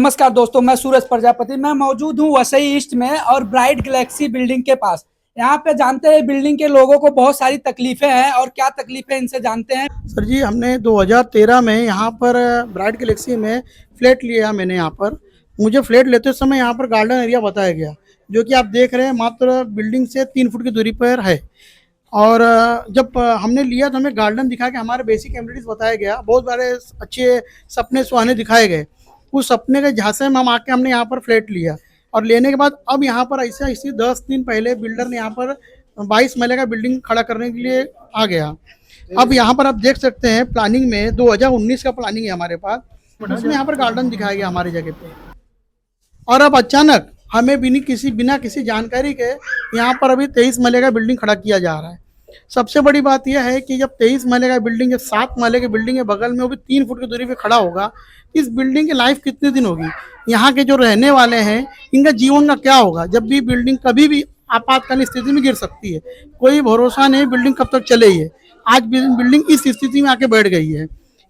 नमस्कार दोस्तों, मैं सूरज प्रजापति। मैं मौजूद हूँ वसई ईस्ट में और ब्राइट गैलेक्सी बिल्डिंग के पास। यहाँ पे जानते हैं बिल्डिंग के लोगों को बहुत सारी तकलीफें हैं और क्या तकलीफें इनसे जानते हैं। सर जी, हमने 2013 में यहाँ पर ब्राइट गैलेक्सी में फ्लैट लिया। मैंने यहाँ पर मुझे फ्लैट लेते समय यहाँ पर गार्डन एरिया बताया गया, जो कि आप देख रहे हैं मात्र बिल्डिंग से 3 फुट की दूरी पर है। और जब हमने लिया तो हमें गार्डन दिखा के हमारे बेसिक एमिनिटीज बताया गया, बहुत सारे अच्छे सपने सुहाने दिखाए गए। उस सपने के झांसे में हम आके हमने यहाँ पर फ्लैट लिया और लेने के बाद अब यहाँ पर ऐसा इसी 10 दिन पहले बिल्डर ने यहाँ पर 22 महले का बिल्डिंग खड़ा करने के लिए आ गया। अब यहाँ पर आप देख सकते हैं प्लानिंग में 2019 का प्लानिंग है हमारे पास, उसमें यहाँ पर गार्डन दिखाया गया हमारी जगह पे। और अब अचानक हमें बिना किसी जानकारी के यहाँ पर अभी 23 महले का बिल्डिंग खड़ा किया जा रहा है। सबसे बड़ी बात यह है कि जब 23 महले का बिल्डिंग, जब 7 महले की बिल्डिंग है बगल में, वो भी 3 फुट की दूरी पे खड़ा होगा, इस बिल्डिंग की लाइफ कितने दिन होगी? यहाँ के जो रहने वाले हैं इनका जीवन का क्या होगा? जब भी बिल्डिंग कभी भी आपातकालीन स्थिति में गिर सकती है, कोई भरोसा नहीं बिल्डिंग कब तक चले ही है। आज बिल्डिंग इस स्थिति में आके बैठ गई है,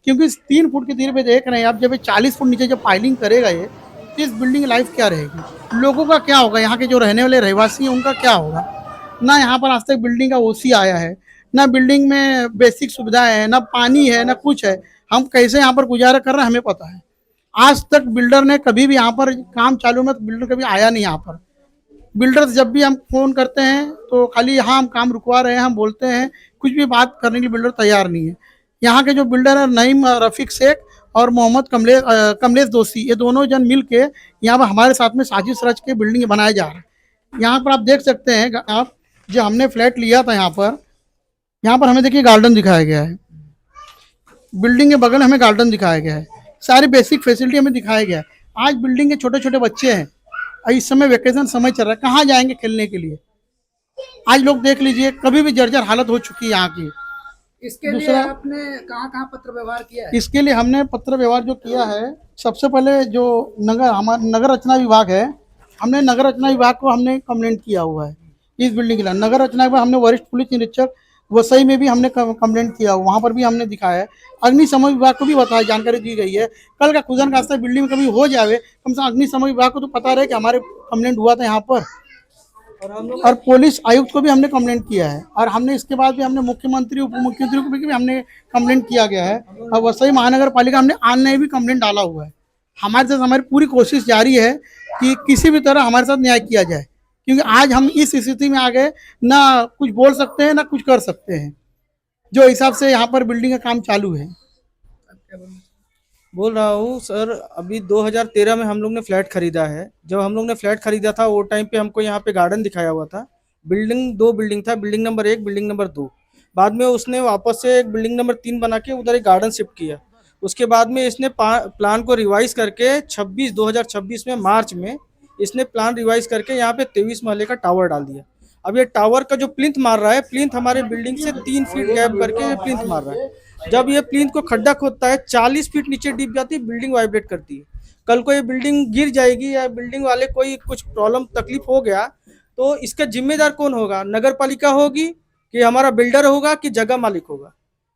क्योंकि 3 फुट की दूरी पे देख रहे हैं आप, जब 40 फुट नीचे जब पाइलिंग करेगा ये, तो इस बिल्डिंग की लाइफ क्या रहेगी? लोगों का क्या होगा? यहाँ के जो रहने वाले रहवासी हैं उनका क्या होगा? ना यहाँ पर आज तक बिल्डिंग का ओसी आया है, ना बिल्डिंग में बेसिक सुविधाएं है, ना पानी है, ना कुछ है। हम कैसे यहाँ पर गुजारा कर रहे हैं हमें पता है। आज तक बिल्डर ने कभी भी यहाँ पर काम चालू में, तो बिल्डर कभी आया नहीं यहाँ पर। बिल्डर्स जब भी हम फोन करते हैं तो खाली यहाँ हम काम रुकवा रहे हैं, हम बोलते हैं, कुछ भी बात करने के लिए बिल्डर तैयार नहीं है। यहाँ के जो बिल्डर है नईम रफीक शेख और मोहम्मद कमलेश दोषी, ये दोनों जन मिल के यहाँ पर हमारे साथ में साजिश रच के बिल्डिंग बनाया जा रहा है। यहाँ पर आप देख सकते हैं, आप जो हमने फ्लैट लिया था यहाँ पर हमें देखिए गार्डन दिखाया गया है। बिल्डिंग के बगल में हमें गार्डन दिखाया गया है, सारी बेसिक फैसिलिटी हमें दिखाया गया है। आज बिल्डिंग के छोटे छोटे बच्चे हैं, इस समय वेकेशन समय चल रहा है, कहाँ जाएंगे खेलने के लिए? आज लोग देख लीजिए, कभी भी जर्जर हालत हो चुकी है यहाँ की। इसके लिए दूसरा, आपने कहाँ कहाँ पत्र व्यवहार किया है? इसके लिए हमने पत्र व्यवहार जो किया है, सबसे पहले जो हमारा नगर रचना विभाग है, हमने नगर रचना विभाग को हमने कंप्लेंट किया हुआ है इस बिल्डिंग के लिए। नगर रचना विभाग हमने वरिष्ठ पुलिस निरीक्षक वसई में भी हमने कंप्लेंट किया, वहाँ पर भी हमने दिखाया है। अग्निशमन विभाग को भी बताया, जानकारी दी गई है। कल का खुदन खास्ता बिल्डिंग में कभी हो जाए, कम से कम अग्निशमन विभाग को तो पता रहे कि हमारे कंप्लेंट हुआ था यहाँ पर। और पुलिस आयुक्त को भी हमने कंप्लेंट किया है, और हमने इसके बाद भी हमने मुख्यमंत्री उप मुख्यमंत्री को भी हमने कंप्लेंट किया गया है। और वसई महानगर पालिका हमने ऑनलाइन भी कंप्लेंट डाला हुआ है। हमारे साथ हमारी पूरी कोशिश जारी है कि किसी भी तरह हमारे साथ न्याय किया जाए, क्योंकि आज हम इस स्थिति में आ गए, ना कुछ बोल सकते हैं ना कुछ कर सकते हैं, जो हिसाब से यहाँ पर बिल्डिंग का काम चालू है। बोल रहा हूँ सर, अभी 2013 में हम लोग ने फ्लैट खरीदा है। जब हम लोग ने फ्लैट खरीदा था वो टाइम पे हमको यहाँ पे गार्डन दिखाया हुआ था। बिल्डिंग 2 बिल्डिंग था, बिल्डिंग नंबर 1, बिल्डिंग नंबर 2। बाद में उसने वापस से एक बिल्डिंग नंबर 3 बना के उधर एक गार्डन शिफ्ट किया। उसके बाद में इसने प्लान को रिवाइज करके 2026 में मार्च में इसने प्लान रिवाइज करके यहाँ पे 23 महले का टावर डाल दिया। अब ये टावर का जो प्लिंथ मार रहा है, प्लिंथ हमारे बिल्डिंग से 3 फीट गैप करके ये प्लिंथ मार रहा है। जब ये प्लिंथ को खड्डा खोदता है, 40 फीट नीचे डीप जाती है, बिल्डिंग वाइब्रेट करती है। कल को ये बिल्डिंग गिर जाएगी या बिल्डिंग वाले कोई कुछ प्रॉब्लम तकलीफ हो गया तो इसका जिम्मेदार कौन होगा? नगर पालिका होगी कि हमारा बिल्डर होगा कि जगह मालिक होगा?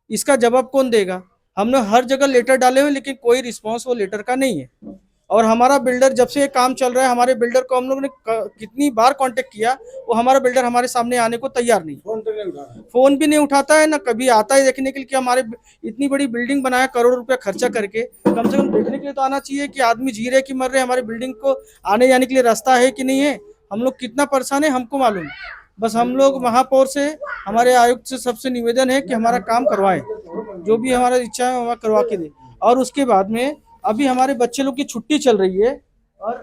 इसका जवाब कौन देगा? हमने हर जगह लेटर डाले हुए, लेकिन कोई रिस्पॉन्स वो लेटर का नहीं है। और हमारा बिल्डर, जब से ये काम चल रहा है, हमारे बिल्डर को हम लोग ने कितनी बार कांटेक्ट किया, वो हमारा बिल्डर हमारे सामने आने को तैयार नहीं। फोन भी नहीं उठाता है, ना कभी आता है देखने के लिए कि हमारे इतनी बड़ी बिल्डिंग बनाया, करोड़ रुपया खर्चा करके। कम से कम देखने के लिए तो आना चाहिए कि आदमी जी रहे कि मर रहे, हमारे बिल्डिंग को आने जाने के लिए रास्ता है कि नहीं है। हम लोग कितना परेशान है हमको मालूम। बस हम लोग महापौर से, हमारे आयुक्त से सबसे निवेदन है कि हमारा काम करवाएं, जो भी हमारा इच्छा है वहाँ करवा के दे। और उसके बाद में अभी हमारे बच्चे लोग की छुट्टी चल रही है, और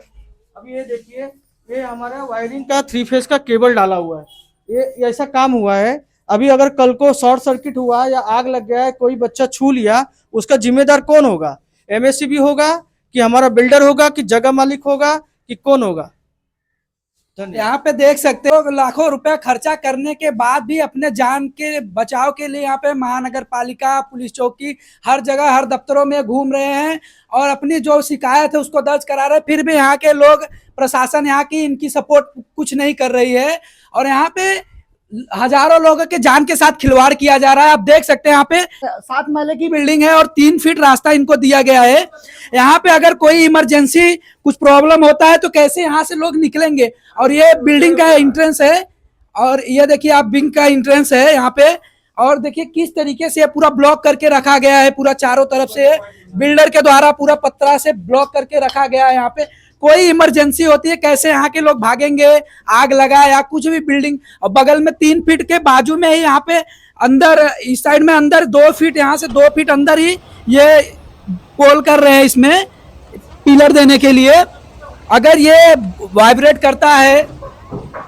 अभी ये देखिए, ये हमारा वायरिंग का 3 फेज का केबल डाला हुआ है। ये ऐसा काम हुआ है। अभी अगर कल को शॉर्ट सर्किट हुआ या आग लग गया है, कोई बच्चा छू लिया, उसका जिम्मेदार कौन होगा? एमएससीबी होगा कि हमारा बिल्डर होगा कि जगह मालिक होगा कि कौन होगा? यहाँ पे देख सकते हो लाखों रुपए खर्चा करने के बाद भी अपने जान के बचाव के लिए यहाँ पे महानगर पालिका, पुलिस चौकी, हर जगह हर दफ्तरों में घूम रहे हैं और अपनी जो शिकायत है उसको दर्ज करा रहे हैं। फिर भी यहाँ के लोग, प्रशासन यहाँ की इनकी सपोर्ट कुछ नहीं कर रही है। और यहाँ पे हजारों लोगों के जान के साथ खिलवाड़ किया जा रहा है। आप देख सकते हैं यहाँ पे 7 महले की बिल्डिंग है और 3 फीट रास्ता इनको दिया गया है। यहाँ पे अगर कोई इमरजेंसी कुछ प्रॉब्लम होता है तो कैसे यहाँ से लोग निकलेंगे। और ये बिल्डिंग का एंट्रेंस है और ये देखिए आप विंग का एंट्रेंस है यहाँ पे। और देखिए किस तरीके से पूरा ब्लॉक करके रखा गया है, पूरा चारों तरफ से बिल्डर के द्वारा पूरा पत्रा से ब्लॉक करके रखा गया है। यहाँ पे कोई इमरजेंसी होती है कैसे यहाँ के लोग भागेंगे, आग लगा या कुछ भी बिल्डिंग। और बगल में 3 फीट के बाजू में ही यहाँ पे अंदर इस साइड में अंदर 2 फीट, यहाँ से 2 फीट अंदर ही ये पोल कर रहे हैं इसमें पिलर देने के लिए। अगर ये वाइब्रेट करता है,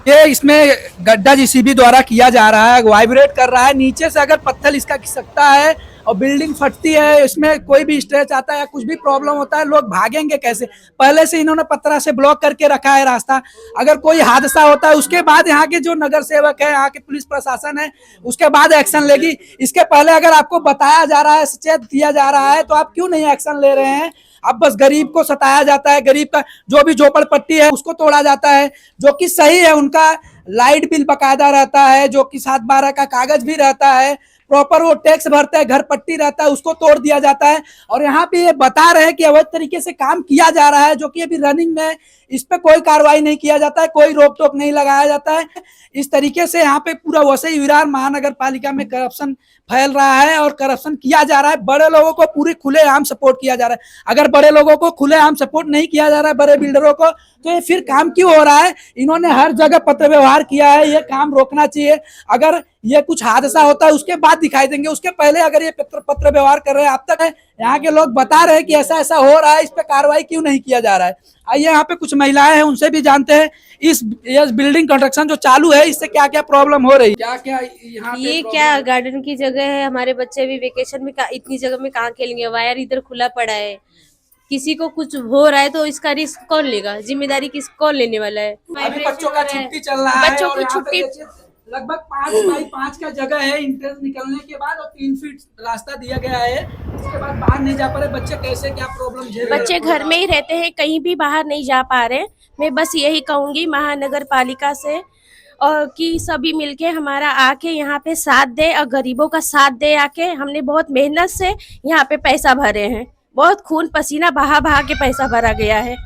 ये इसमें गड्ढा जेसीबी द्वारा किया जा रहा है, वाइब्रेट कर रहा है, नीचे से अगर पत्थर इसका खिसकता है और बिल्डिंग फटती है, इसमें कोई भी स्ट्रेच आता है या कुछ भी प्रॉब्लम होता है, लोग भागेंगे कैसे। पहले से इन्होंने पत्थर से ब्लॉक करके रखा है रास्ता। अगर कोई हादसा होता है उसके बाद यहाँ के जो नगर सेवक है, यहाँ के पुलिस प्रशासन है, उसके बाद एक्शन लेगी। इसके पहले अगर आपको बताया जा रहा है, सचेत किया जा रहा है, तो आप क्यों नहीं एक्शन ले रहे हैं। अब बस गरीब को सताया जाता है, गरीब का जो भी झोपड़पट्टी है उसको तोड़ा जाता है, जो कि सही है। उनका लाइट बिल बकायदा रहता है, जो कि 7/12 का कागज भी रहता है, प्रॉपर वो टैक्स भरते हैं, घर पट्टी रहता है, उसको तोड़ दिया जाता है। और यहाँ पे ये बता रहे हैं कि अवैध तरीके से काम किया जा रहा है, जो कि अभी रनिंग में, इस पे कोई कार्रवाई नहीं किया जाता है, कोई रोक टोक नहीं लगाया जाता है। इस तरीके से यहाँ पे पूरा वसई विरार महानगर पालिका में करप्शन फैल रहा है और करप्शन किया जा रहा है। बड़े लोगों को पूरी खुलेआम सपोर्ट किया जा रहा है। अगर बड़े लोगों को खुलेआम सपोर्ट नहीं किया जा रहा है, बड़े बिल्डरों को, तो ये फिर काम क्यों हो रहा है। इन्होंने हर जगह पत्र व्यवहार किया है, ये काम रोकना चाहिए। अगर ये कुछ हादसा होता है उसके बाद दिखाई देंगे, उसके पहले अगर ये पत्र व्यवहार कर रहे हैं, अब तक यहाँ के लोग बता रहे हैं कि ऐसा ऐसा हो रहा है, इस पे कार्रवाई क्यों नहीं किया जा रहा है। आइए यहाँ पे कुछ महिलाएं हैं, उनसे भी जानते हैं इस बिल्डिंग कंस्ट्रक्शन जो चालू है इससे क्या क्या प्रॉब्लम हो रही है। क्या क्या यहाँ ये क्या गार्डन की जगह है, हमारे बच्चे भी वेकेशन में इतनी जगह में कहाँ खेलेंगे। वायर इधर खुला पड़ा है, किसी को कुछ हो रहा है तो इसका रिस्क कौन लेगा, जिम्मेदारी कौन लेने वाला है। अभी बच्चों का छुट्टी चल रहा है, बच्चों की छुट्टी लगभग 5x5 का जगह है इंट्रेंस निकलने के बाद, और 3 फीट रास्ता दिया गया है। उसके बाद बाहर नहीं जा पा रहे बच्चे, कैसे क्या प्रॉब्लम झेल रहे हैं। बच्चे घर में ही रहते हैं, कहीं भी बाहर नहीं जा पा रहे। मैं बस यही कहूंगी महानगर पालिका से, और कि सभी मिलके हमारा आके यहाँ पे साथ दे और गरीबों का साथ दे। आके हमने बहुत मेहनत से यहाँ पे पैसा भरे हैं, बहुत खून पसीना बहा बहा के पैसा भरा गया है।